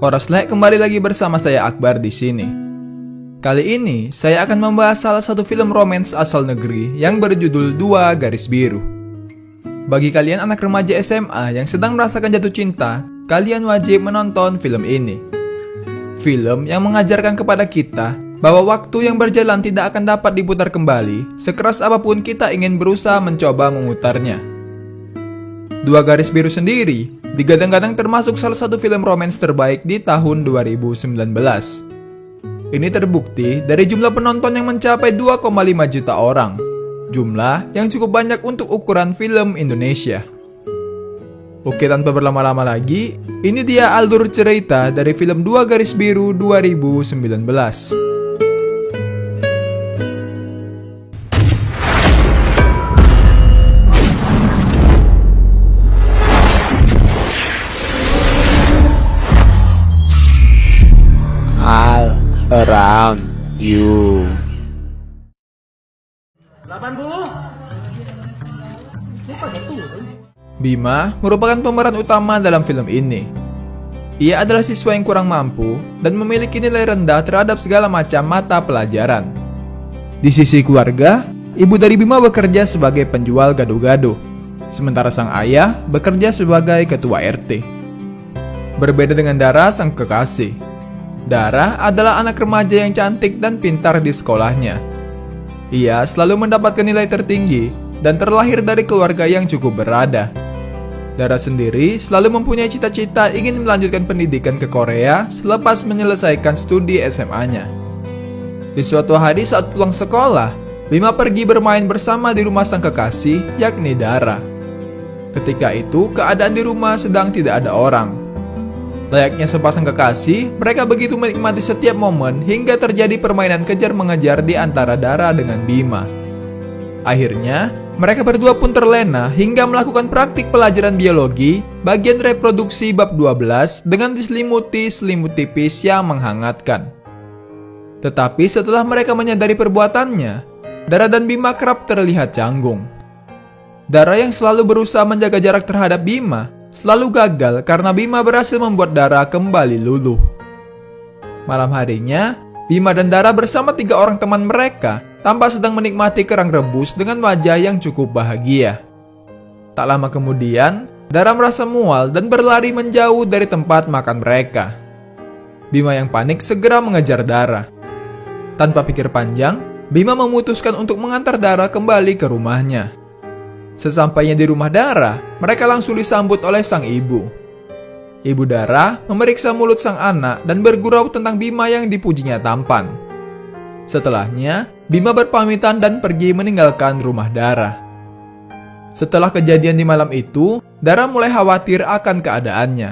Horoslet kembali lagi bersama saya Akbar di sini. Kali ini saya akan membahas salah satu film romance asal negeri yang berjudul Dua Garis Biru. Bagi kalian anak remaja SMA yang sedang merasakan jatuh cinta, kalian wajib menonton film ini. Film yang mengajarkan kepada kita bahwa waktu yang berjalan tidak akan dapat diputar kembali, sekeras apapun kita ingin berusaha mencoba memutarnya. Dua Garis Biru sendiri digadang-gadang termasuk salah satu film romance terbaik di tahun 2019. Ini terbukti dari jumlah penonton yang mencapai 2,5 juta orang, jumlah yang cukup banyak untuk ukuran film Indonesia. Oke, tanpa berlama-lama lagi, ini dia alur cerita dari film Dua Garis Biru 2019. All around you. 80. Bima merupakan pemeran utama dalam film ini. Ia adalah siswa yang kurang mampu dan memiliki nilai rendah terhadap segala macam mata pelajaran. Di sisi keluarga, ibu dari Bima bekerja sebagai penjual gado-gado, sementara sang ayah bekerja sebagai ketua RT. Berbeda dengan Dara, sang kekasih. Dara adalah anak remaja yang cantik dan pintar di sekolahnya. Ia selalu mendapatkan nilai tertinggi dan terlahir dari keluarga yang cukup berada. Dara sendiri selalu mempunyai cita-cita ingin melanjutkan pendidikan ke Korea selepas menyelesaikan studi SMA-nya. Di suatu hari saat pulang sekolah, Bima pergi bermain bersama di rumah sang kekasih, yakni Dara. Ketika itu, keadaan di rumah sedang tidak ada orang. Layaknya sepasang kekasih, mereka begitu menikmati setiap momen hingga terjadi permainan kejar-mengejar di antara Dara dengan Bima. Akhirnya, mereka berdua pun terlena hingga melakukan praktik pelajaran biologi bagian reproduksi bab 12 dengan diselimuti selimut tipis yang menghangatkan. Tetapi setelah mereka menyadari perbuatannya, Dara dan Bima kerap terlihat canggung. Dara yang selalu berusaha menjaga jarak terhadap Bima selalu gagal karena Bima berhasil membuat Dara kembali luluh. Malam harinya, Bima dan Dara bersama 3 orang teman mereka tampak sedang menikmati kerang rebus dengan wajah yang cukup bahagia. Tak lama kemudian, Dara merasa mual dan berlari menjauh dari tempat makan mereka. Bima yang panik segera mengejar Dara. Tanpa pikir panjang, Bima memutuskan untuk mengantar Dara kembali ke rumahnya. Sesampainya di rumah Dara, mereka langsung disambut oleh sang ibu. Ibu Dara memeriksa mulut sang anak dan bergurau tentang Bima yang dipujinya tampan. Setelahnya, Bima berpamitan dan pergi meninggalkan rumah Dara. Setelah kejadian di malam itu, Dara mulai khawatir akan keadaannya.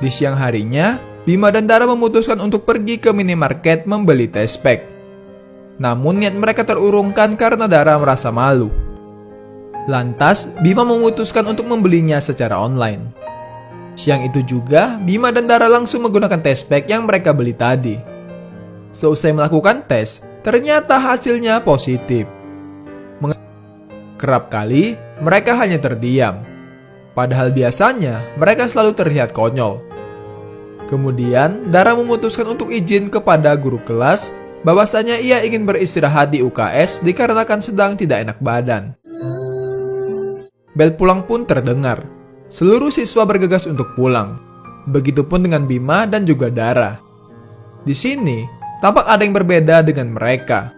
Di siang harinya, Bima dan Dara memutuskan untuk pergi ke minimarket membeli tespek. Namun niat mereka terurungkan karena Dara merasa malu. Lantas, Bima memutuskan untuk membelinya secara online. Siang itu juga, Bima dan Dara langsung menggunakan tespek yang mereka beli tadi. Seusai melakukan tes, ternyata hasilnya positif. Kerap kali, mereka hanya terdiam. Padahal biasanya, mereka selalu terlihat konyol. Kemudian, Dara memutuskan untuk izin kepada guru kelas bahwasanya ia ingin beristirahat di UKS dikarenakan sedang tidak enak badan. Bel pulang pun terdengar. Seluruh siswa bergegas untuk pulang. Begitupun dengan Bima dan juga Dara. Di sini, tampak ada yang berbeda dengan mereka.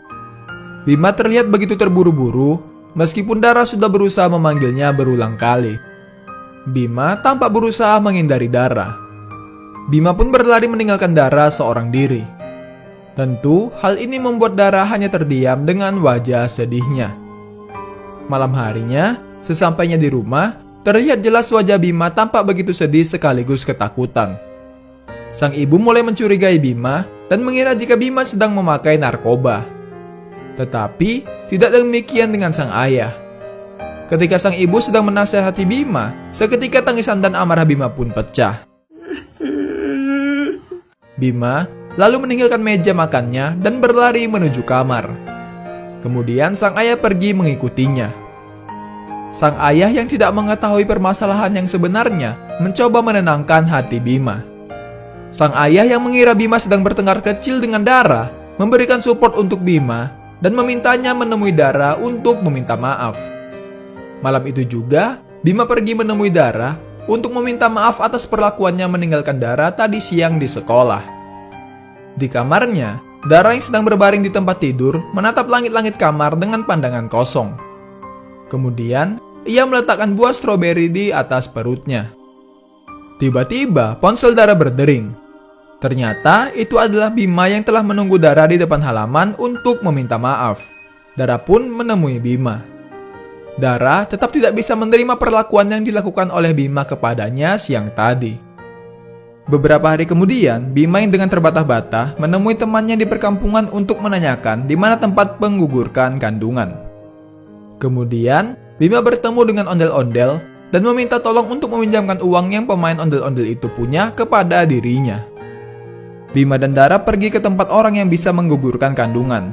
Bima terlihat begitu terburu-buru, meskipun Dara sudah berusaha memanggilnya berulang kali. Bima tampak berusaha menghindari Dara. Bima pun berlari meninggalkan Dara seorang diri. Tentu, hal ini membuat Dara hanya terdiam dengan wajah sedihnya. Malam harinya, sesampainya di rumah, terlihat jelas wajah Bima tampak begitu sedih sekaligus ketakutan. Sang ibu mulai mencurigai Bima dan mengira jika Bima sedang memakai narkoba. Tetapi, tidak demikian dengan sang ayah. Ketika sang ibu sedang menasehati Bima, seketika tangisan dan amarah Bima pun pecah. Bima lalu meninggalkan meja makannya dan berlari menuju kamar. Kemudian sang ayah pergi mengikutinya. Sang ayah yang tidak mengetahui permasalahan yang sebenarnya mencoba menenangkan hati Bima. Sang ayah yang mengira Bima sedang bertengkar kecil dengan Dara memberikan support untuk Bima dan memintanya menemui Dara untuk meminta maaf. Malam itu juga, Bima pergi menemui Dara untuk meminta maaf atas perlakuannya meninggalkan Dara tadi siang di sekolah. Di kamarnya, Dara yang sedang berbaring di tempat tidur menatap langit-langit kamar dengan pandangan kosong. Kemudian, ia meletakkan buah stroberi di atas perutnya. Tiba-tiba, ponsel Dara berdering. Ternyata itu adalah Bima yang telah menunggu Dara di depan halaman untuk meminta maaf. Dara pun menemui Bima. Dara tetap tidak bisa menerima perlakuan yang dilakukan oleh Bima kepadanya siang tadi. Beberapa hari kemudian, Bima yang dengan terbata-bata menemui temannya di perkampungan untuk menanyakan di mana tempat menggugurkan kandungan. Kemudian, Bima bertemu dengan ondel-ondel dan meminta tolong untuk meminjamkan uang yang pemain ondel-ondel itu punya kepada dirinya. Bima dan Dara pergi ke tempat orang yang bisa menggugurkan kandungan.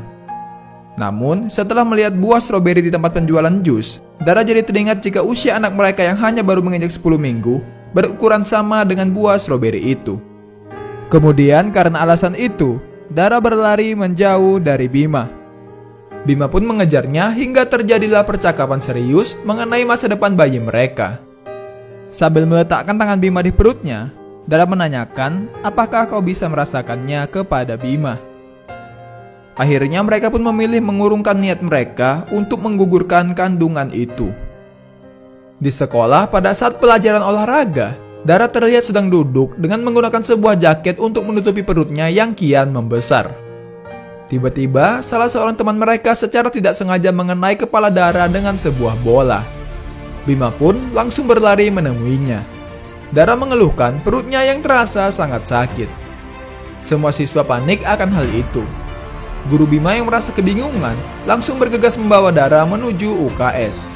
Namun, setelah melihat buah stroberi di tempat penjualan jus, Dara jadi teringat jika usia anak mereka yang hanya baru menginjak 10 minggu berukuran sama dengan buah stroberi itu. Kemudian, karena alasan itu, Dara berlari menjauh dari Bima. Bima pun mengejarnya hingga terjadilah percakapan serius mengenai masa depan bayi mereka. Sambil meletakkan tangan Bima di perutnya, Dara menanyakan apakah kau bisa merasakannya kepada Bima. Akhirnya mereka pun memilih mengurungkan niat mereka untuk menggugurkan kandungan itu. Di sekolah pada saat pelajaran olahraga, Dara terlihat sedang duduk dengan menggunakan sebuah jaket untuk menutupi perutnya yang kian membesar. Tiba-tiba salah seorang teman mereka secara tidak sengaja mengenai kepala Dara dengan sebuah bola. Bima pun langsung berlari menemuinya. Dara mengeluhkan perutnya yang terasa sangat sakit. Semua siswa panik akan hal itu. Guru Bima yang merasa kebingungan langsung bergegas membawa Dara menuju UKS.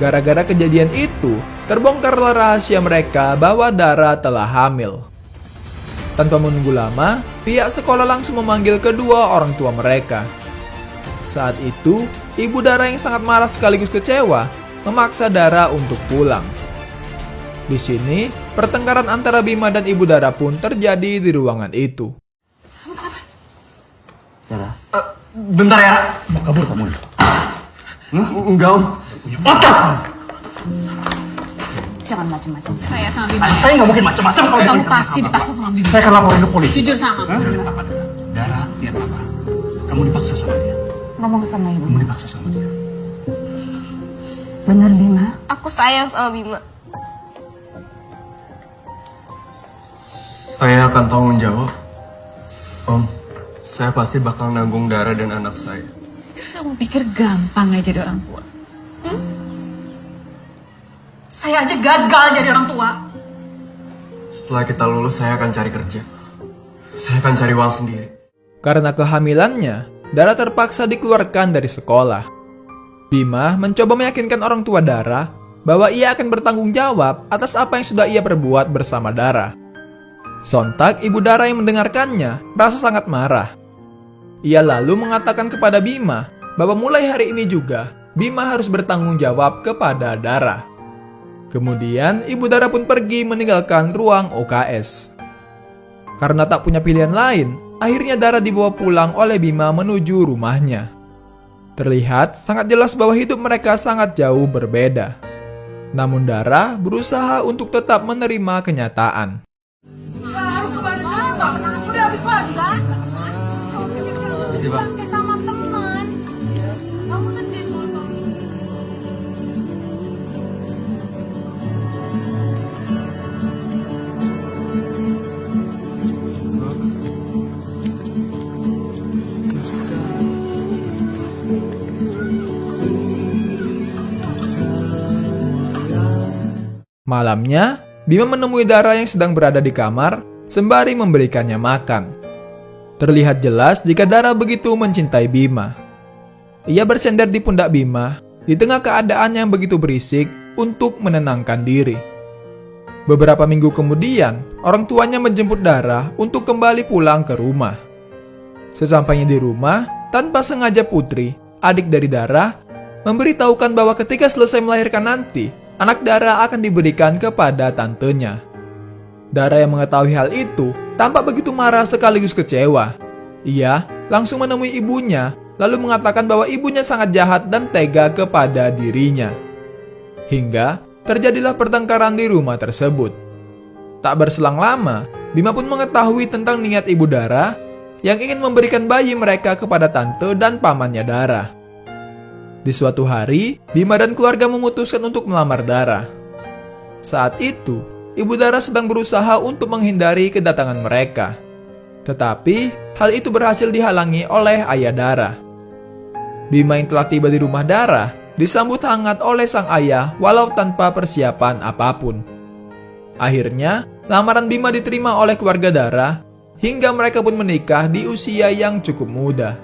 Gara-gara kejadian itu, terbongkarlah rahasia mereka bahwa Dara telah hamil. Tanpa menunggu lama, pihak sekolah langsung memanggil kedua orang tua mereka. Saat itu, ibu Dara yang sangat marah sekaligus kecewa memaksa Dara untuk pulang. Di sini, pertengkaran antara Bima dan ibu Dara pun terjadi di ruangan itu. Dara? Bentar ya, Ra. Mau kabur kamu? Enggak, Om. Punya otak. Jangan macam-macam. Saya sama Bima. Saya nggak mungkin macam-macam kalau Kamu pasti dipaksa sama Bima. Saya akan laporin ke polisi. Jujur sama. Apa, Dara, lihat apa? Kamu dipaksa sama dia. Ngomong sama ibu. Kamu dipaksa sama dia. Bener Bima? Aku sayang sama Bima. Saya akan tanggung jawab. Om, saya pasti bakal nanggung Dara dan anak saya. Kamu pikir gampang aja jadi orang tua? Saya aja gagal jadi orang tua. Setelah kita lulus, saya akan cari kerja. Saya akan cari uang sendiri. Karena kehamilannya, Dara terpaksa dikeluarkan dari sekolah. Bima mencoba meyakinkan orang tua Dara bahwa ia akan bertanggung jawab atas apa yang sudah ia perbuat bersama Dara. Sontak ibu Dara yang mendengarkannya merasa sangat marah. Ia lalu mengatakan kepada Bima bahwa mulai hari ini juga Bima harus bertanggung jawab kepada Dara. Kemudian ibu Dara pun pergi meninggalkan ruang UKS. Karena tak punya pilihan lain, akhirnya Dara dibawa pulang oleh Bima menuju rumahnya. Terlihat sangat jelas bahwa hidup mereka sangat jauh berbeda. Namun Dara berusaha untuk tetap menerima kenyataan. Sama teman. Kamu gede motor. Malamnya, Bima menemui Dara yang sedang berada di kamar sembari memberikannya makan. Terlihat jelas jika Dara begitu mencintai Bima. Ia bersender di pundak Bima di tengah keadaan yang begitu berisik untuk menenangkan diri. Beberapa minggu kemudian, orang tuanya menjemput Dara untuk kembali pulang ke rumah. Sesampainya di rumah, tanpa sengaja Putri, adik dari Dara, memberitahukan bahwa ketika selesai melahirkan nanti, anak Dara akan diberikan kepada tantenya. Dara yang mengetahui hal itu tampak begitu marah sekaligus kecewa. Ia langsung menemui ibunya, lalu mengatakan bahwa ibunya sangat jahat dan tega kepada dirinya. Hingga terjadilah pertengkaran di rumah tersebut. Tak berselang lama, Bima pun mengetahui tentang niat ibu Dara yang ingin memberikan bayi mereka kepada tante dan pamannya Dara. Di suatu hari, Bima dan keluarga memutuskan untuk melamar Dara. Saat itu, ibu Dara sedang berusaha untuk menghindari kedatangan mereka. Tetapi, hal itu berhasil dihalangi oleh ayah Dara. Bima yang telah tiba di rumah Dara disambut hangat oleh sang ayah walau tanpa persiapan apapun. Akhirnya, lamaran Bima diterima oleh keluarga Dara hingga mereka pun menikah di usia yang cukup muda.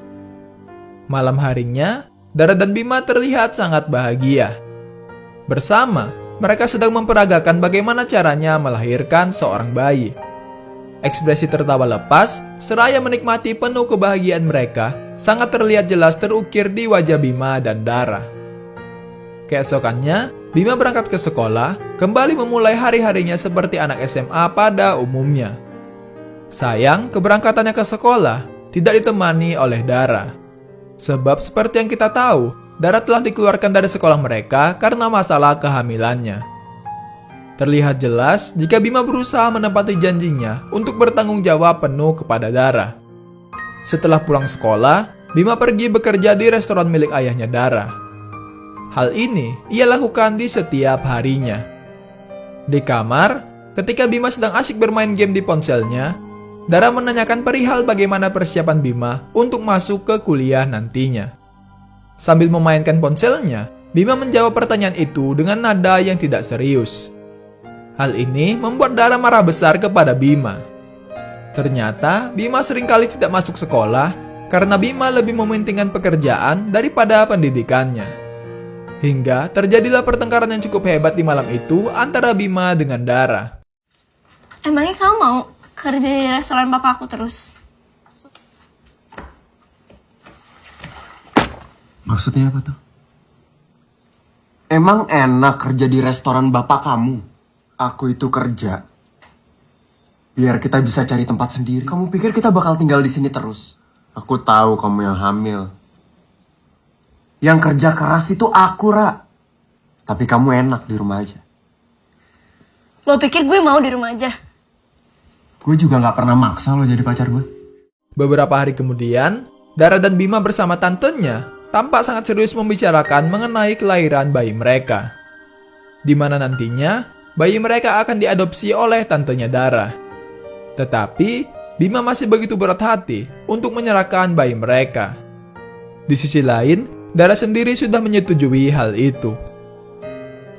Malam harinya, Dara dan Bima terlihat sangat bahagia. Bersama, mereka sedang memperagakan bagaimana caranya melahirkan seorang bayi. Ekspresi tertawa lepas, seraya menikmati penuh kebahagiaan mereka, sangat terlihat jelas terukir di wajah Bima dan Dara. Keesokannya, Bima berangkat ke sekolah, kembali memulai hari-harinya seperti anak SMA pada umumnya. Sayang, keberangkatannya ke sekolah tidak ditemani oleh Dara. Sebab seperti yang kita tahu, Dara telah dikeluarkan dari sekolah mereka karena masalah kehamilannya. Terlihat jelas jika Bima berusaha menepati janjinya untuk bertanggung jawab penuh kepada Dara. Setelah pulang sekolah, Bima pergi bekerja di restoran milik ayahnya Dara. Hal ini ia lakukan di setiap harinya. Di kamar, ketika Bima sedang asyik bermain game di ponselnya, Dara menanyakan perihal bagaimana persiapan Bima untuk masuk ke kuliah nantinya. Sambil memainkan ponselnya, Bima menjawab pertanyaan itu dengan nada yang tidak serius. Hal ini membuat Dara marah besar kepada Bima. Ternyata Bima seringkali tidak masuk sekolah karena Bima lebih mementingkan pekerjaan daripada pendidikannya. Hingga terjadilah pertengkaran yang cukup hebat di malam itu antara Bima dengan Dara. Emangnya kamu mau kerja di restoran papa aku terus? Maksudnya apa tuh? Emang enak kerja di restoran bapak kamu? Aku itu kerja biar kita bisa cari tempat sendiri. Kamu pikir kita bakal tinggal di sini terus? Aku tahu kamu yang hamil. Yang kerja keras itu aku, Ra. Tapi kamu enak di rumah aja. Lo pikir gue mau di rumah aja? Gue juga gak pernah maksa lo jadi pacar gue. Beberapa hari kemudian, Dara dan Bima bersama tantenya tampak sangat serius membicarakan mengenai kelahiran bayi mereka. Di mana nantinya, bayi mereka akan diadopsi oleh tantenya Dara. Tetapi, Bima masih begitu berat hati untuk menyerahkan bayi mereka. Di sisi lain, Dara sendiri sudah menyetujui hal itu.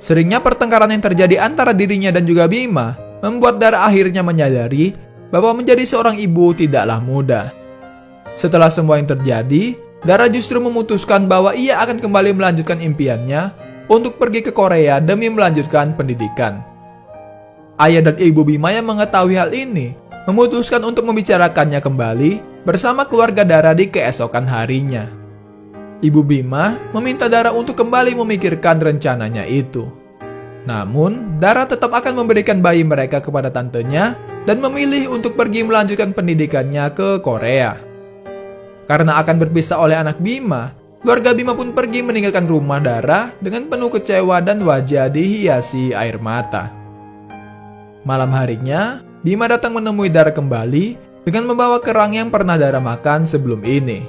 Seringnya pertengkaran yang terjadi antara dirinya dan juga Bima membuat Dara akhirnya menyadari bahwa menjadi seorang ibu tidaklah mudah. Setelah semua yang terjadi, Dara justru memutuskan bahwa ia akan kembali melanjutkan impiannya untuk pergi ke Korea demi melanjutkan pendidikan. Ayah dan ibu Bima yang mengetahui hal ini memutuskan untuk membicarakannya kembali bersama keluarga Dara di keesokan harinya. Ibu Bima meminta Dara untuk kembali memikirkan rencananya itu. Namun, Dara tetap akan memberikan bayi mereka kepada tantenya dan memilih untuk pergi melanjutkan pendidikannya ke Korea. Karena akan berpisah oleh anak Bima, keluarga Bima pun pergi meninggalkan rumah Dara dengan penuh kecewa dan wajah dihiasi air mata. Malam harinya, Bima datang menemui Dara kembali dengan membawa kerang yang pernah Dara makan sebelum ini.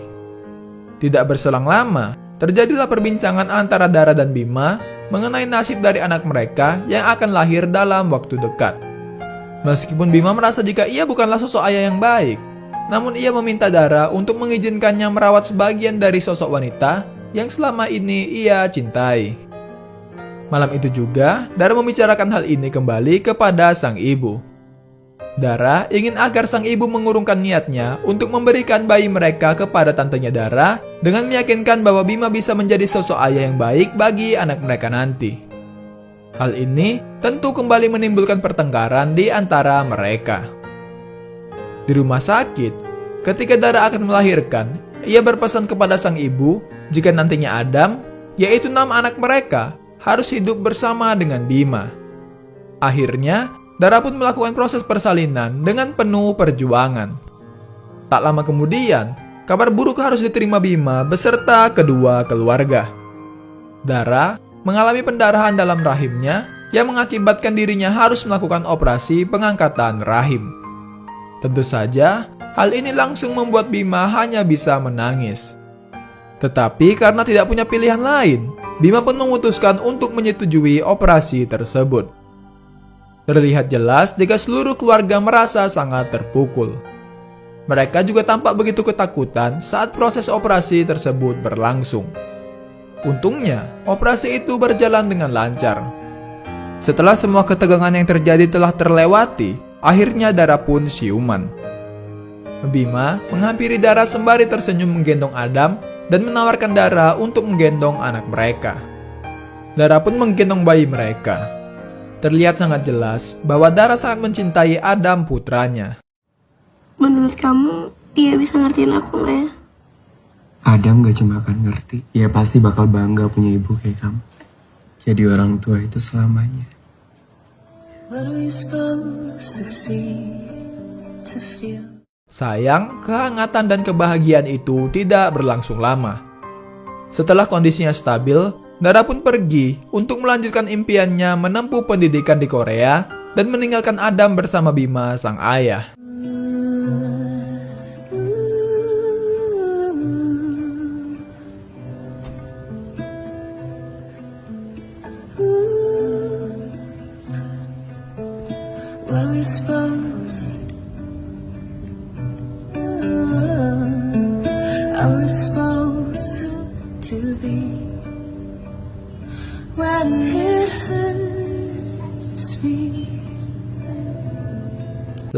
Tidak berselang lama, terjadilah perbincangan antara Dara dan Bima mengenai nasib dari anak mereka yang akan lahir dalam waktu dekat. Meskipun Bima merasa jika ia bukanlah sosok ayah yang baik, namun ia meminta Dara untuk mengizinkannya merawat sebagian dari sosok wanita yang selama ini ia cintai. Malam itu juga, Dara membicarakan hal ini kembali kepada sang ibu. Dara ingin agar sang ibu mengurungkan niatnya untuk memberikan bayi mereka kepada tantenya Dara dengan meyakinkan bahwa Bima bisa menjadi sosok ayah yang baik bagi anak mereka nanti. Hal ini tentu kembali menimbulkan pertengkaran di antara mereka. Di rumah sakit, ketika Dara akan melahirkan, ia berpesan kepada sang ibu jika nantinya Adam, yaitu nama anak mereka, harus hidup bersama dengan Bima. Akhirnya, Dara pun melakukan proses persalinan dengan penuh perjuangan. Tak lama kemudian, kabar buruk harus diterima Bima beserta kedua keluarga. Dara mengalami pendarahan dalam rahimnya yang mengakibatkan dirinya harus melakukan operasi pengangkatan rahim. Tentu saja, hal ini langsung membuat Bima hanya bisa menangis. Tetapi karena tidak punya pilihan lain, Bima pun memutuskan untuk menyetujui operasi tersebut. Terlihat jelas jika seluruh keluarga merasa sangat terpukul. Mereka juga tampak begitu ketakutan saat proses operasi tersebut berlangsung. Untungnya, operasi itu berjalan dengan lancar. Setelah semua ketegangan yang terjadi telah terlewati, akhirnya Dara pun siuman. Bima menghampiri Dara sembari tersenyum menggendong Adam dan menawarkan Dara untuk menggendong anak mereka. Dara pun menggendong bayi mereka. Terlihat sangat jelas bahwa Dara sangat mencintai Adam putranya. Menurut kamu, dia bisa ngertiin aku nggak ya? Adam gak cuma akan ngerti, dia pasti bakal bangga punya ibu kayak kamu. Jadi orang tua itu selamanya. Sayang, kehangatan dan kebahagiaan itu tidak berlangsung lama. Setelah kondisinya stabil, Dara pun pergi untuk melanjutkan impiannya menempuh pendidikan di Korea dan meninggalkan Adam bersama Bima sang ayah.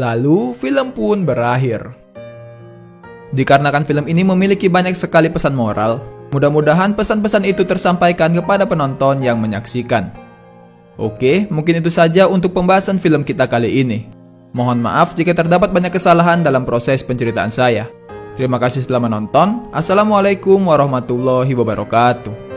Lalu film pun berakhir. Dikarenakan film ini memiliki banyak sekali pesan moral, mudah-mudahan pesan-pesan itu tersampaikan kepada penonton yang menyaksikan. Oke, mungkin itu saja untuk pembahasan film kita kali ini. Mohon maaf jika terdapat banyak kesalahan dalam proses penceritaan saya. Terima kasih telah menonton. Assalamualaikum warahmatullahi wabarakatuh.